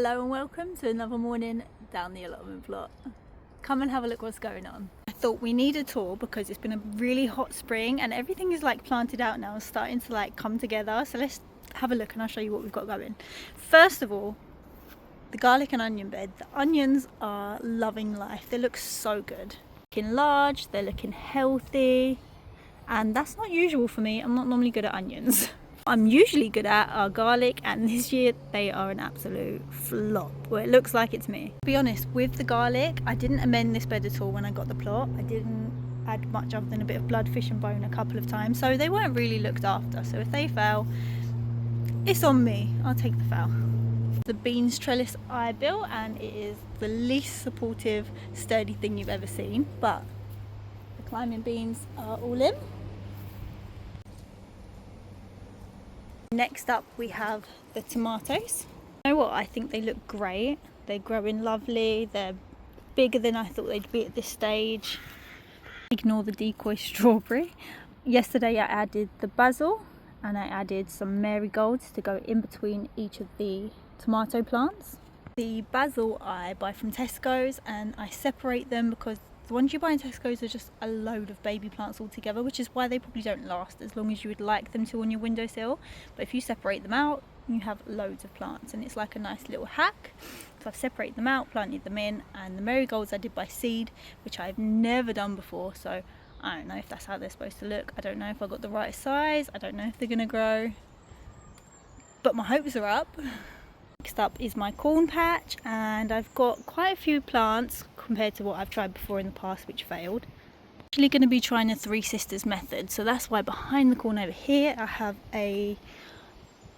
Hello and welcome to another morning down the allotment plot. Come and have a look what's going on. I thought we need a tour because it's been a really hot spring and everything is like planted out now and starting to like come together. So let's have a look and I'll show you what we've got going. First of all, the garlic and onion bed. The onions are loving life. They look so good. Looking large, they're looking healthy, and that's not usual for me. I'm not normally good at onions. I'm usually good at our garlic, and this year they are an absolute flop. Well, it looks like it's me. To be honest, with the garlic, I didn't amend this bed at all when I got the plot. I didn't add much other than a bit of blood, fish and bone a couple of times, so they weren't really looked after. So if they fail, it's on me. I'll take the fail. The beans trellis I built, and it is the least supportive, sturdy thing you've ever seen, but the climbing beans are all in. Next up we have the tomatoes. You know what, I think they look great. They're growing lovely. They're bigger than I thought they'd be at this stage. Ignore the decoy strawberry. Yesterday I added the basil and I added some marigolds to go in between each of the tomato plants. The basil I buy from Tesco's and I separate them because the ones you buy in Tesco's are just a load of baby plants all together, which is why they probably don't last as long as you would like them to on your windowsill. But if you separate them out, you have loads of plants and it's like a nice little hack. So I've separated them out, planted them in, and the marigolds I did by seed, which I've never done before, so I don't know if that's how they're supposed to look. I don't know if I got the right size. I don't know if they're gonna grow, but my hopes are up. Next up is my corn patch, and I've got quite a few plants compared to what I've tried before in the past which failed. I'm actually going to be trying a Three Sisters method, so that's why behind the corn over here I have a,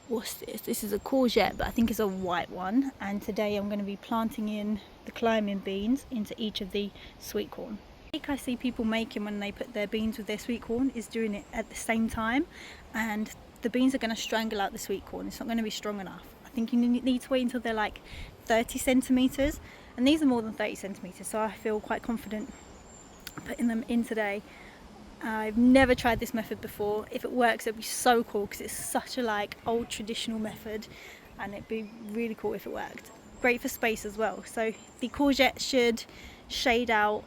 what's this? This is a courgette, but I think it's a white one, and today I'm going to be planting in the climbing beans into each of the sweet corn. The trick I see people making when they put their beans with their sweet corn is doing it at the same time, and the beans are going to strangle out the sweet corn. It's not going to be strong enough. I think you need to wait until they're like 30 centimetres, and these are more than 30 centimetres, so I feel quite confident putting them in today. I've never tried this method before. If it works, it'd be so cool because it's such a like old traditional method, and it'd be really cool if it worked. Great for space as well. So the courgette should shade out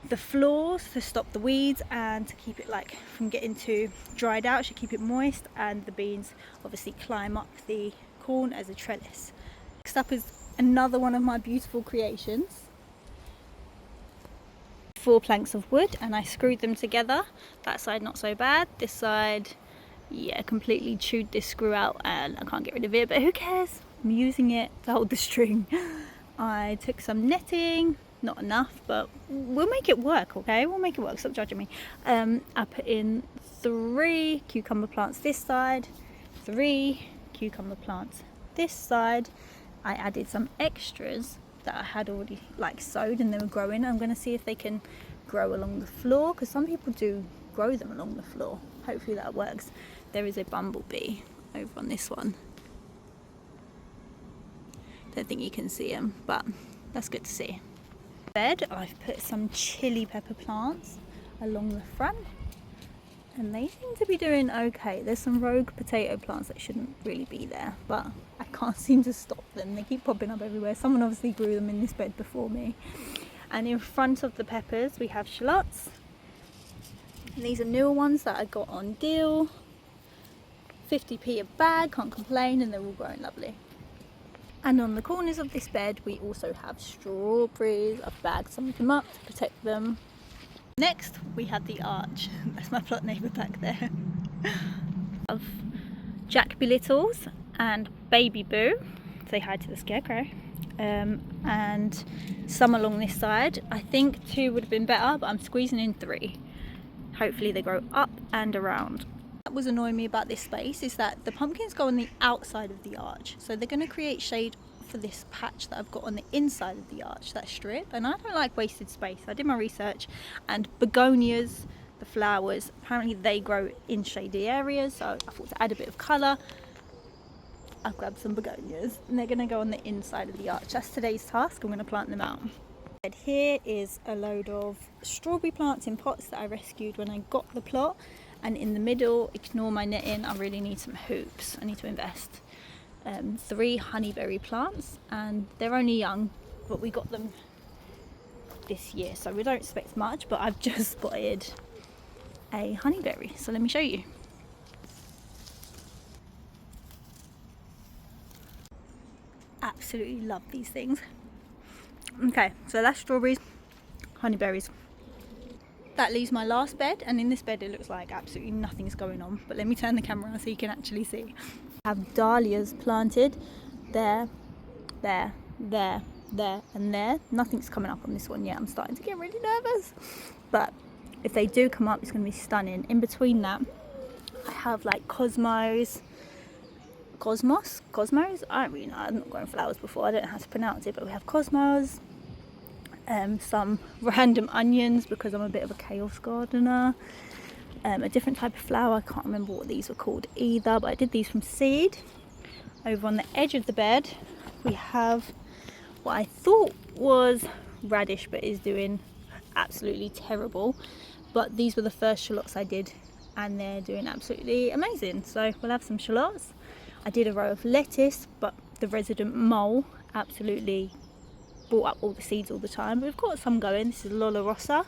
the floors to stop the weeds and to keep it like from getting too dried out. It should keep it moist, and the beans obviously climb up the corn as a trellis. Next up is another one of my beautiful creations. 4 planks of wood, and I screwed them together. That side not so bad. This side, yeah, completely chewed this screw out and I can't get rid of it, but who cares? I'm using it to hold the string. I took some netting, not enough, but we'll make it work, okay? We'll make it work, stop judging me. I put in 3 cucumber plants this side, 3 cucumber plants this side. I added some extras that I had already like sowed and they were growing. I'm going to see if they can grow along the floor because some people do grow them along the floor. Hopefully that works. There is a bumblebee over on this one. Don't think you can see him, but that's good to see. Bed, I've put some chili pepper plants along the front, and they seem to be doing okay. There's some rogue potato plants that shouldn't really be there, but I can't seem to stop them. They keep popping up everywhere. Someone obviously grew them in this bed before me. And in front of the peppers we have shallots, and these are newer ones that I got on deal. 50p a bag, can't complain, and they're all growing lovely. And on the corners of this bed we also have strawberries. I've bagged some of them up to protect them. Next we have the arch. That's my plot neighbour back there. Of Jack Littles and Baby Boo. Say hi to the scarecrow. And some along this side. I think 2 would have been better, but I'm squeezing in 3. Hopefully they grow up and around. What was annoying me about this space is that the pumpkins go on the outside of the arch, so they're going to create shade for this patch that I've got on the inside of the arch, that strip, and I don't like wasted space. I did my research, and begonias, the flowers, apparently they grow in shady areas, so I thought to add a bit of colour, I've grabbed some begonias, and they're going to go on the inside of the arch. That's today's task. I'm going to plant them out. Here is a load of strawberry plants in pots that I rescued when I got the plot, and in the middle, ignore my netting, I really need some hoops. I need to invest. 3 honeyberry plants, and they're only young, but we got them this year, so we don't expect much. But I've just spotted a honeyberry, so let me show you. Absolutely love these things. Okay, so that's strawberries, honeyberries. That leaves my last bed, and in this bed it looks like absolutely nothing's going on, but let me turn the camera so you can actually see. I have dahlias planted there, there, there, there and there. Nothing's coming up on this one yet. I'm starting to get really nervous, but if they do come up, it's going to be stunning. In between that, I have like cosmos. I don't really know, I've not grown flowers before, I don't know how to pronounce it, but we have cosmos, some random onions because I'm a bit of a chaos gardener, a different type of flower, I can't remember what these were called either, but I did these from seed. Over on the edge of the bed we have what I thought was radish but is doing absolutely terrible, but these were the first shallots I did and they're doing absolutely amazing, so we'll have some shallots. I did a row of lettuce, but the resident mole absolutely brought up all the seeds all the time. But we've got some going. This is Lola Rossa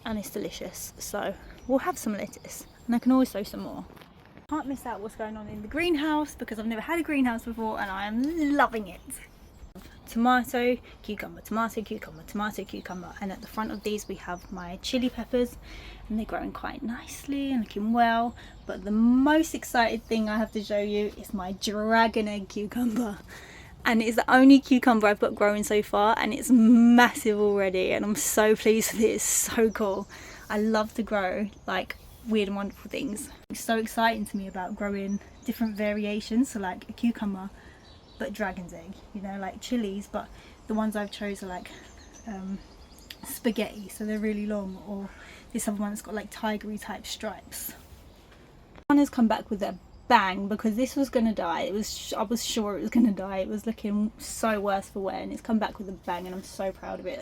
and it's delicious, so we'll have some lettuce and I can always sow some more. Can't miss out what's going on in the greenhouse because I've never had a greenhouse before and I am loving it. Tomato, cucumber, tomato, cucumber, tomato, cucumber, and at the front of these we have my chili peppers and they're growing quite nicely and looking well. But the most excited thing I have to show you is my dragon egg cucumber, and it's the only cucumber I've got growing so far and it's massive already and I'm so pleased with it. It's so cool. I love to grow like weird and wonderful things. It's so exciting to me about growing different variations, so like a cucumber but dragon's egg, you know, like chilies, but the ones I've chose are like spaghetti, so they're really long, or this other one that's got like tigery type stripes. One has come back with a bang because this was gonna die. I was sure it was gonna die. It was looking so worse for wear and it's come back with a bang and I'm so proud of it.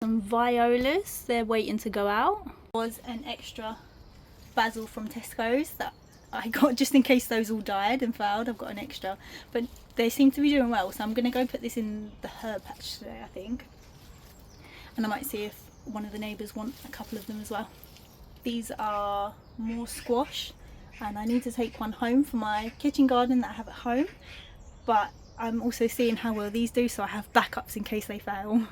Some violas, they're waiting to go out. Was an extra basil from Tesco's that I got just in case those all died and failed. I've got an extra, but they seem to be doing well, so I'm going to go put this in the herb patch today, I think, and I might see if one of the neighbours want a couple of them as well. These are more squash and I need to take one home for my kitchen garden that I have at home, but I'm also seeing how well these do, so I have backups in case they fail.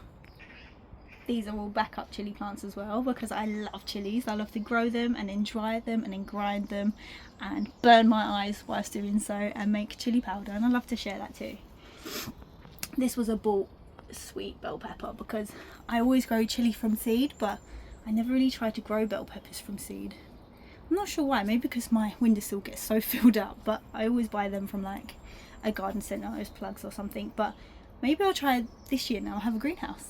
These are all backup chili plants as well because I love chilies. I love to grow them and then dry them and then grind them and burn my eyes whilst doing so and make chili powder, and I love to share that too. This was a bought sweet bell pepper because I always grow chili from seed, but I never really tried to grow bell peppers from seed. I'm not sure why, maybe because my windowsill gets so filled up, but I always buy them from like a garden centre as plugs or something. But maybe I'll try this year now. I have a greenhouse.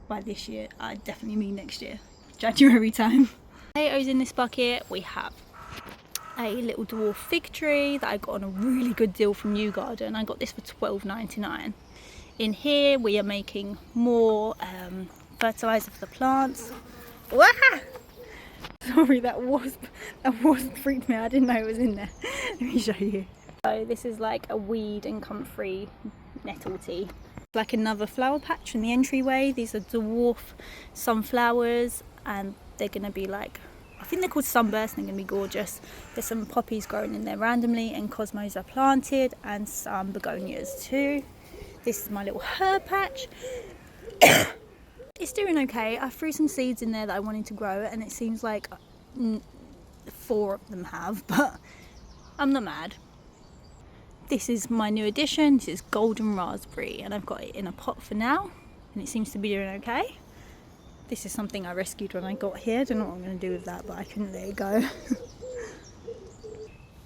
By this year, I definitely mean next year, January time. Potatoes in this bucket. We have a little dwarf fig tree that I got on a really good deal from New Garden. I got this for $12.99. In here we are making more fertiliser for the plants. Wah! Sorry, that wasp freaked me out. I didn't know it was in there. Let me show you. So this is like a weed and comfrey nettle tea. Like another flower patch in the entryway. These are dwarf sunflowers and they're going to be like, I think they're called sunburst, and they're going to be gorgeous. There's some poppies growing in there randomly and cosmos are planted and some begonias too. This is my little herb patch. It's doing okay. I threw some seeds in there that I wanted to grow and it seems like 4 of them have, but I'm not mad. This is my new addition. This is golden raspberry and I've got it in a pot for now and it seems to be doing okay. This is something I rescued when I got here. I don't know what I'm going to do with that, but I couldn't let it go.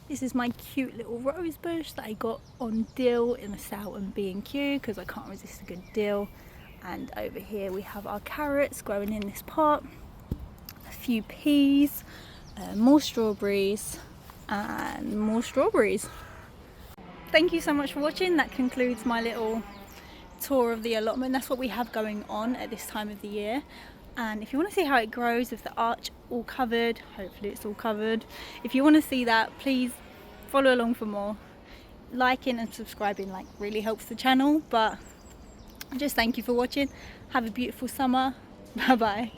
This is my cute little rose bush that I got on deal in a Southern B&Q because I can't resist a good deal. And over here we have our carrots growing in this pot, a few peas, more strawberries and more strawberries. Thank you so much for watching. That concludes my little tour of the allotment. That's what we have going on at this time of the year. And if you want to see how it grows with the arch all covered, hopefully it's all covered, if you want to see that, please follow along for more. liking and subscribing like really helps the channel. But just thank you for watching. Have a beautiful summer. Bye bye.